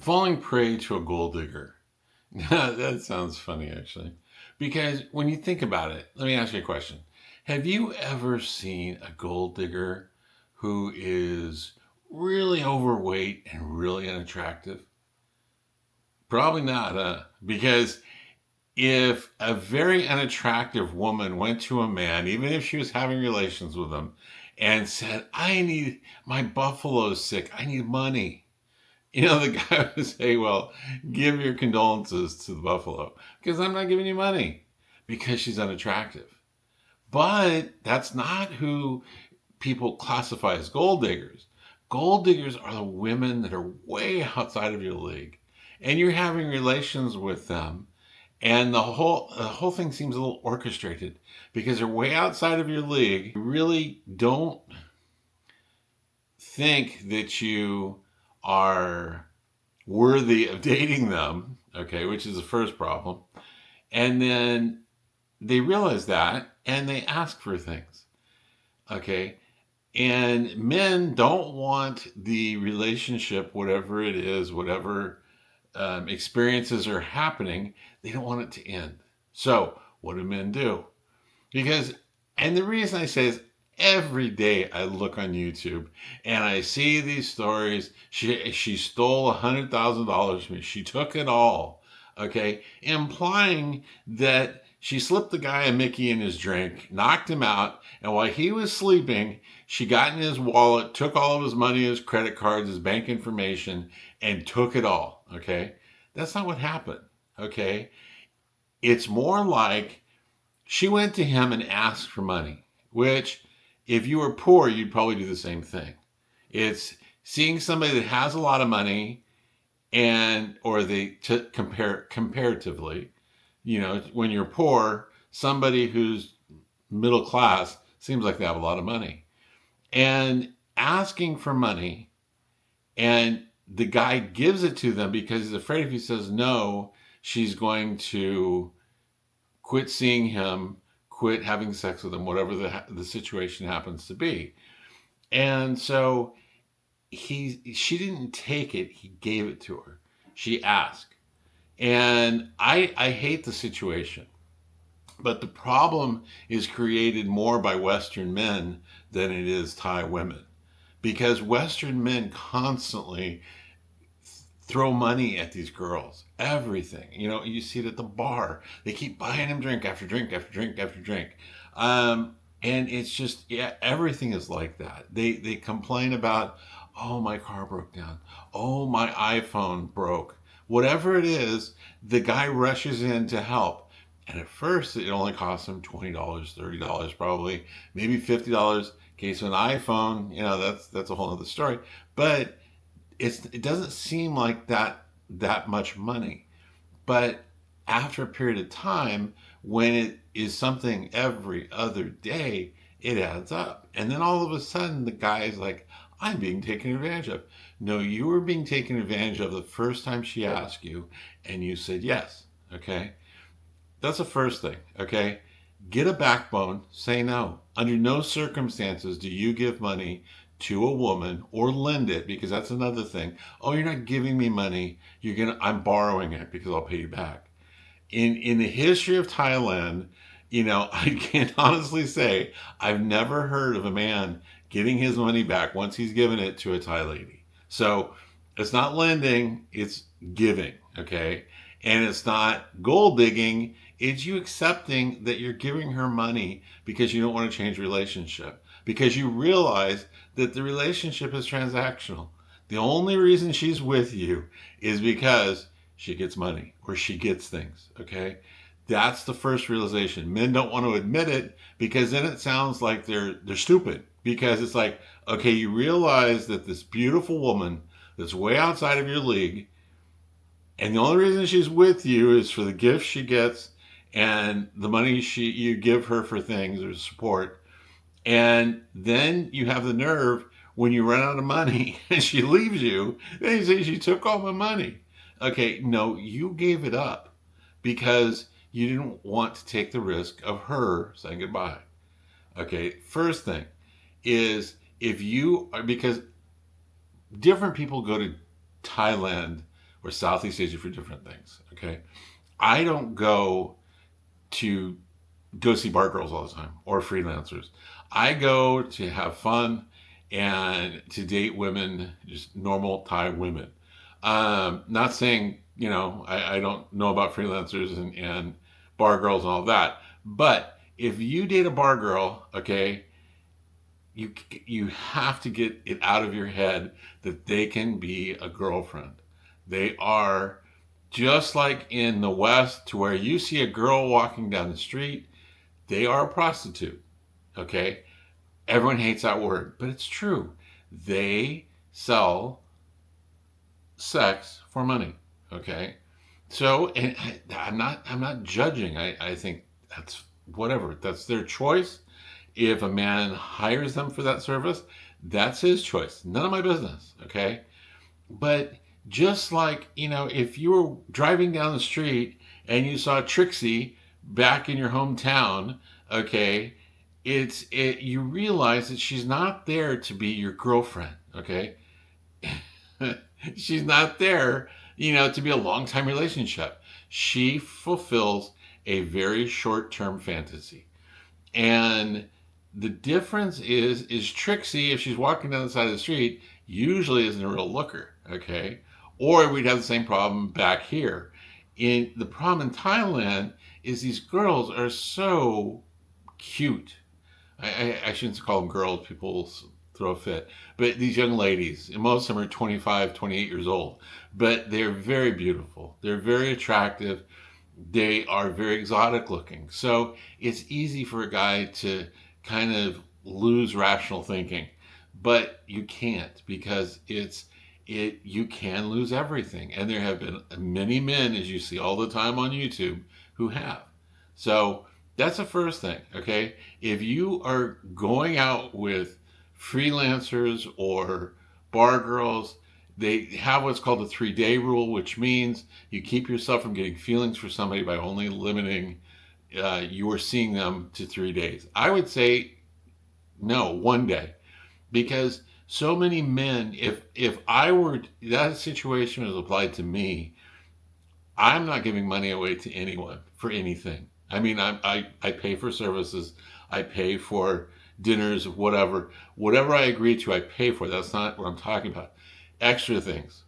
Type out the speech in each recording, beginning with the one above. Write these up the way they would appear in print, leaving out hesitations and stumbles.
Falling prey to a gold digger. That sounds funny, actually. Because when you think about it, let me ask you a question. Have you ever seen a gold digger who is really overweight and really unattractive? Probably not, because if a very unattractive woman went to a man, even if she was having relations with him, and said, I need, my buffalo's sick, I need money. The guy would say, well, give your condolences to the buffalo because I'm not giving you money because she's unattractive. But that's not who people classify as gold diggers. Gold diggers are the women that are way outside of your league and you're having relations with them and the whole thing seems a little orchestrated because they're way outside of your league. You really don't think that you are worthy of dating them, okay, which is the first problem. And then they realize that and they ask for things, okay? And men don't want the relationship, whatever it is, whatever experiences are happening, they don't want it to end. So, what do men do? Because, and the reason I say is every day I look on YouTube and I see these stories. She stole $100,000 from me. She took it all. Okay, implying that she slipped the guy a Mickey in his drink, knocked him out, and while he was sleeping, she got in his wallet, took all of his money, his credit cards, his bank information, and took it all. Okay, that's not what happened. Okay, it's more like she went to him and asked for money, which, if you were poor, you'd probably do the same thing. It's seeing somebody that has a lot of money and, or comparatively, when you're poor, somebody who's middle class seems like they have a lot of money. And asking for money, and the guy gives it to them because he's afraid if he says no, she's going to quit seeing him, quit having sex with him, whatever the situation happens to be. And so she didn't take it, he gave it to her. She asked. And I hate the situation. But the problem is created more by Western men than it is Thai women. Because Western men constantly throw money at these girls. Everything. You see it at the bar. They keep buying them drink after drink after drink after drink. And it's just, yeah, everything is like that. They complain about, oh, my car broke down. Oh, my iPhone broke. Whatever it is, the guy rushes in to help. And at first, it only costs him $20, $30 probably, maybe $50. Case of an iPhone, that's a whole other story. But it doesn't seem like that much money. But after a period of time, when it is something every other day, it adds up. And then all of a sudden, the guy is like, I'm being taken advantage of. No, you were being taken advantage of the first time she asked you, and you said yes. Okay? That's the first thing. Okay? Get a backbone, say no. Under no circumstances do you give money to a woman or lend it, because that's another thing. Oh, you're not giving me money. I'm borrowing it because I'll pay you back. In the history of Thailand, I can honestly say I've never heard of a man getting his money back once he's given it to a Thai lady. So it's not lending, it's giving, okay? And it's not gold digging, it's you accepting that you're giving her money because you don't want to change the relationship, because you realize that the relationship is transactional. The only reason she's with you is because she gets money or she gets things, okay? That's the first realization. Men don't want to admit it because then it sounds like they're stupid, because it's like, okay, you realize that this beautiful woman that's way outside of your league, and the only reason she's with you is for the gifts she gets and the money you give her for things or support. And then you have the nerve, when you run out of money and she leaves you, then you say she took all my money. Okay, no, you gave it up because you didn't want to take the risk of her saying goodbye. Okay, first thing is, because different people go to Thailand or Southeast Asia for different things. Okay. I don't to go see bar girls all the time or freelancers. I go to have fun and to date women, just normal Thai women. Not saying, I don't know about freelancers and bar girls and all that, but if you date a bar girl, okay, you have to get it out of your head that they can be a girlfriend. They are just like in the West, to where you see a girl walking down the street, they are a prostitute. Okay? Everyone hates that word, but it's true. They sell sex for money. Okay? So, and I'm not judging. I think that's whatever. That's their choice. If a man hires them for that service, that's his choice. None of my business. Okay? But just like, if you were driving down the street and you saw Trixie back in your hometown, okay, you realize that she's not there to be your girlfriend, okay? She's not there, to be a long-time relationship. She fulfills a very short-term fantasy. And the difference is Trixie, if she's walking down the side of the street, usually isn't a real looker, okay? Or we'd have the same problem back here. The problem in Thailand is these girls are so cute. I shouldn't call them girls, people throw a fit. But these young ladies, and most of them are 25, 28 years old, but they're very beautiful. They're very attractive. They are very exotic looking. So it's easy for a guy to kind of lose rational thinking, but you can't, because you can lose everything. And there have been many men, as you see all the time on YouTube, who have. So that's the first thing, okay? If you are going out with freelancers or bar girls, they have what's called the 3-day rule, which means you keep yourself from getting feelings for somebody by only limiting you are seeing them to 3 days. I would say no, 1 day, because so many men, if I were, that situation was applied to me, I'm not giving money away to anyone for anything. I mean, I pay for services, I pay for dinners, whatever I agree to, I pay for. That's not what I'm talking about. Extra things.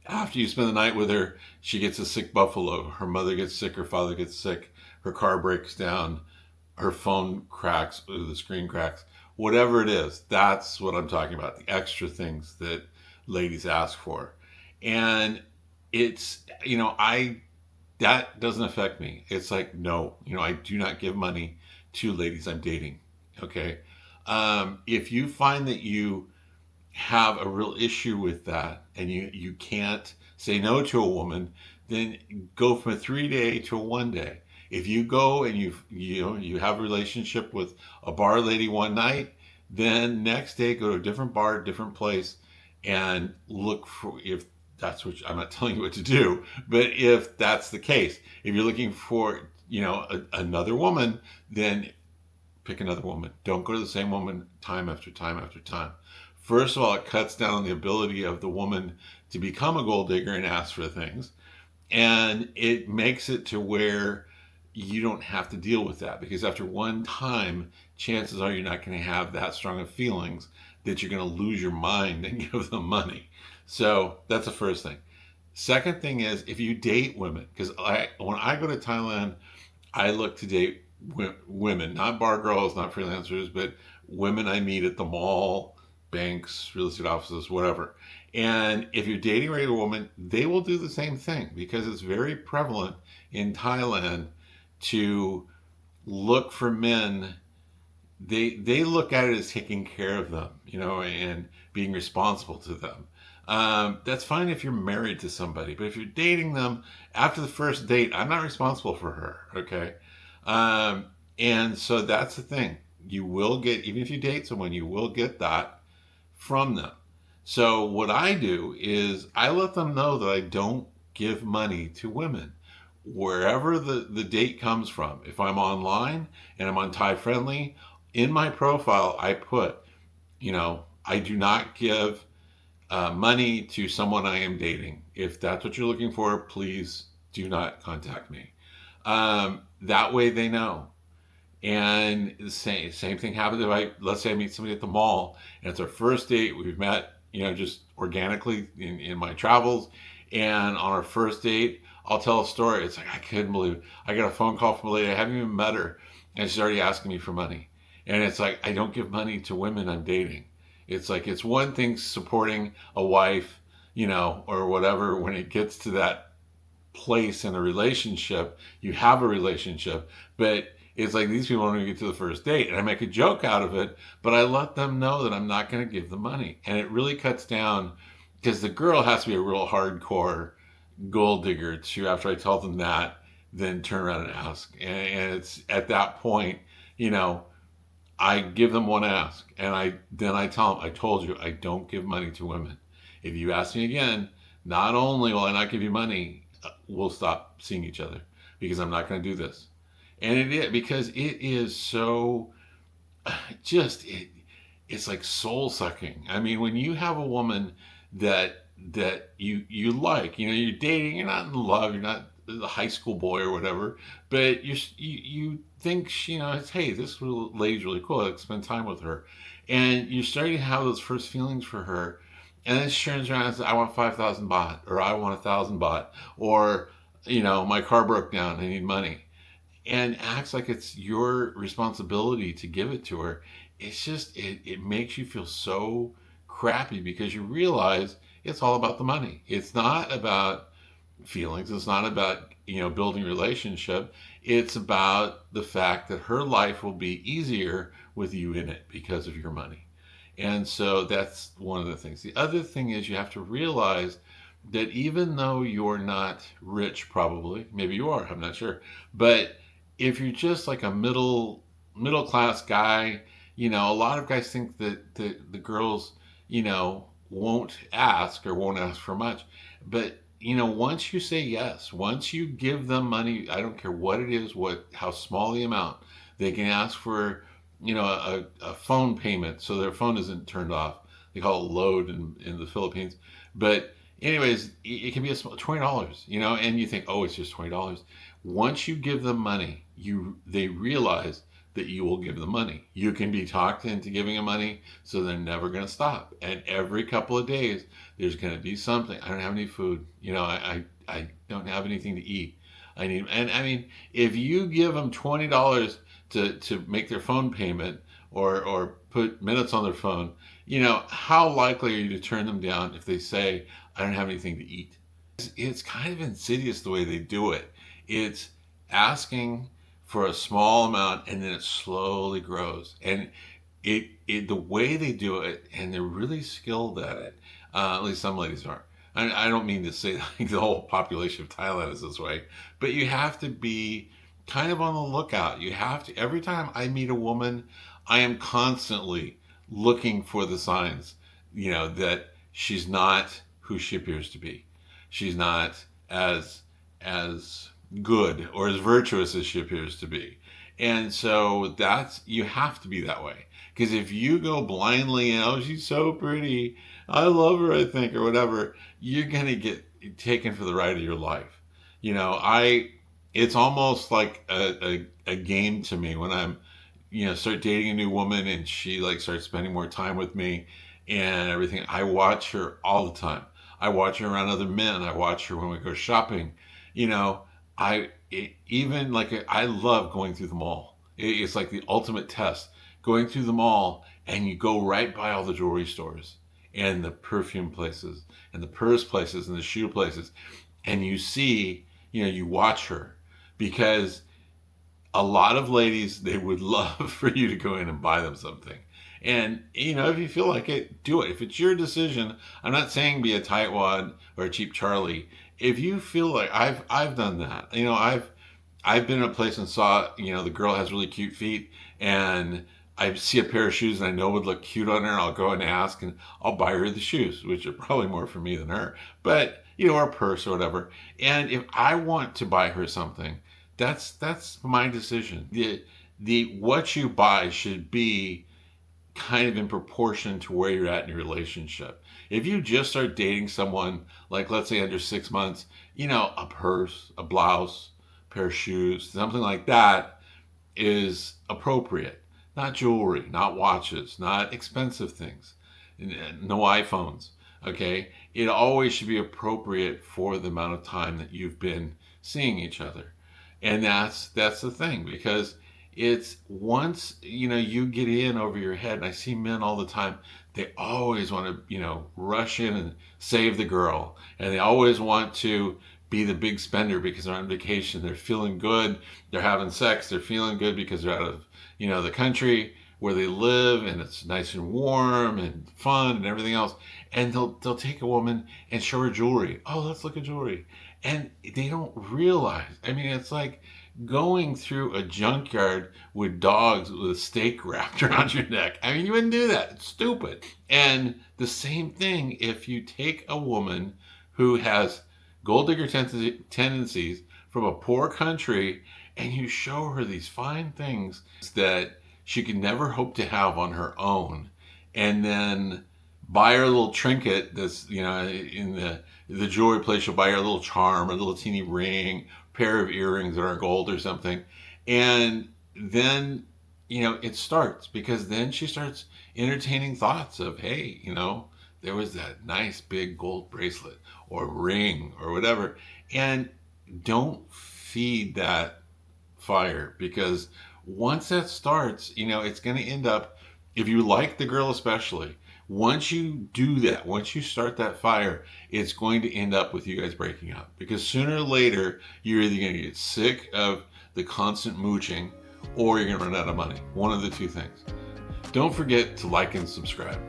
After you spend the night with her, she gets a sick buffalo, her mother gets sick, her father gets sick, her car breaks down, her phone cracks, the screen cracks, whatever it is, that's what I'm talking about. The extra things that ladies ask for. And it's, that doesn't affect me. It's like, no, I do not give money to ladies I'm dating. Okay. If you find that you have a real issue with that and you can't say no to a woman, then go from a 3-day to a 1 day. If you go and you have a relationship with a bar lady one night, then next day go to a different bar, different place, and look for, if that's what I'm not telling you what to do, but if that's the case, if you're looking for another woman, then pick another woman. Don't go to the same woman time after time after time. First of all, it cuts down on the ability of the woman to become a gold digger and ask for things, and it makes it to where you don't have to deal with that, because after one time, chances are you're not going to have that strong of feelings that you're going to lose your mind and give them money. So that's the first thing. Second thing is, if you date women, because when I go to Thailand, I look to date women, not bar girls, not freelancers, but women I meet at the mall, banks, real estate offices, whatever. And if you're dating a regular woman, they will do the same thing, because it's very prevalent in Thailand to look for men. They look at it as taking care of them, and being responsible to them. That's fine if you're married to somebody, but if you're dating them, after the first date, I'm not responsible for her, okay? And so that's the thing. You will get, even if you date someone, you will get that from them. So what I do is I let them know that I don't give money to women. Wherever the date comes from. If I'm online and I'm on Thai Friendly, in my profile I put, I do not give money to someone I am dating. If that's what you're looking for, please do not contact me. That way they know. And the same thing happens if let's say I meet somebody at the mall and it's our first date. We've met, just organically in my travels. And on our first date, I'll tell a story. It's like, I couldn't believe it. I got a phone call from a lady. I haven't even met her. And she's already asking me for money. And it's like, I don't give money to women I'm dating. It's like, it's one thing supporting a wife, or whatever. When it gets to that place in a relationship, you have a relationship, but it's like these people don't even get to the first date, and I make a joke out of it, but I let them know that I'm not going to give them money, and it really cuts down, because the girl has to be a real hardcore gold digger too. After I tell them that, then turn around and ask, and it's at that point, you know, I give them one ask, and I tell them, I told you I don't give money to women. If you ask me again, not only will I not give you money, we'll stop seeing each other, because I'm not going to do this. And it is because it is so just it's like soul sucking. I mean, when you have a woman that you like, you're dating, you're not in love, you're not the high school boy or whatever, but you think she, it's, hey, this lady's really cool. I'd spend time with her, and you're starting to have those first feelings for her, and then she turns around and says, I want 5,000 baht, or I want 1,000 baht, or my car broke down, I need money, and acts like it's your responsibility to give it to her. It's just, it makes you feel so crappy, because you realize it's all about the money. It's not about feelings. It's not about, building a relationship. It's about the fact that her life will be easier with you in it because of your money. And so that's one of the things. The other thing is, you have to realize that even though you're not rich, probably, maybe you are, I'm not sure, but if you're just like a middle class guy, a lot of guys think that the girls, won't ask, or won't ask for much. But once you say yes, once you give them money, I don't care what it is, how small the amount, they can ask for, a phone payment so their phone isn't turned off. They call it load in the Philippines. But anyways, it can be a small $20, and you think, oh, it's just $20. Once you give them money, they realize that you will give them money. You can be talked into giving them money, so they're never going to stop. And every couple of days, there's going to be something. I don't have any food. I don't have anything to eat. And I mean, if you give them $20 to make their phone payment, or put minutes on their phone, how likely are you to turn them down if they say, I don't have anything to eat? It's kind of insidious the way they do it. It's asking for a small amount, and then it slowly grows. And the way they do it, and they're really skilled at it. At least some ladies are. I don't mean to say like the whole population of Thailand is this way, but you have to be kind of on the lookout. You have to. Every time I meet a woman, I am constantly looking for the signs, that she's not who she appears to be. She's not as good or as virtuous as she appears to be. And so you have to be that way. Because if you go blindly, she's so pretty, I love her, I think, or whatever, you're going to get taken for the ride of your life. It's almost like a game to me when I'm, start dating a new woman, and she like starts spending more time with me and everything. I watch her all the time. I watch her around other men. I watch her when we go shopping. I love going through the mall. It's like the ultimate test. Going through the mall, and you go right by all the jewelry stores and the perfume places and the purse places and the shoe places, and you see, you watch her, because a lot of ladies, they would love for you to go in and buy them something. And, if you feel like it, do it. If it's your decision, I'm not saying be a tightwad or a cheap Charlie. If you feel like I've done that, I've been in a place and saw, the girl has really cute feet, and I see a pair of shoes and I know would look cute on her. I'll go and ask, and I'll buy her the shoes, which are probably more for me than her, but or a purse or whatever. And if I want to buy her something, that's my decision. The what you buy should be kind of in proportion to where you're at in your relationship. If you just start dating someone, like let's say under 6 months, a purse, a blouse, pair of shoes, something like that is appropriate. Not jewelry, not watches, not expensive things, no iPhones. Okay, it always should be appropriate for the amount of time that you've been seeing each other, and that's the thing, because it's once you get in over your head. And I see men all the time, they always want to rush in and save the girl, and they always want to be the big spender because they're on vacation, they're feeling good, they're having sex, they're feeling good because they're out of the country where they live, and it's nice and warm and fun and everything else. And they'll take a woman and show her jewelry. Oh, let's look at jewelry. And they don't realize, I mean, it's like going through a junkyard with dogs with a stake wrapped around your neck. I mean, you wouldn't do that. It's stupid. And the same thing if you take a woman who has gold digger tendencies from a poor country, and you show her these fine things that she could never hope to have on her own, and then buy her a little trinket that's in the jewelry place. You'll buy her a little charm, a little teeny ring, pair of earrings that are gold or something, and then it starts, because then she starts entertaining thoughts of, hey, there was that nice big gold bracelet or ring or whatever. And don't feed that fire, because once that starts, it's going to end up, if you like the girl especially, once you do that, once you start that fire, it's going to end up with you guys breaking up, because sooner or later you're either going to get sick of the constant mooching, or you're going to run out of money. One of the two things. Don't forget to like and subscribe.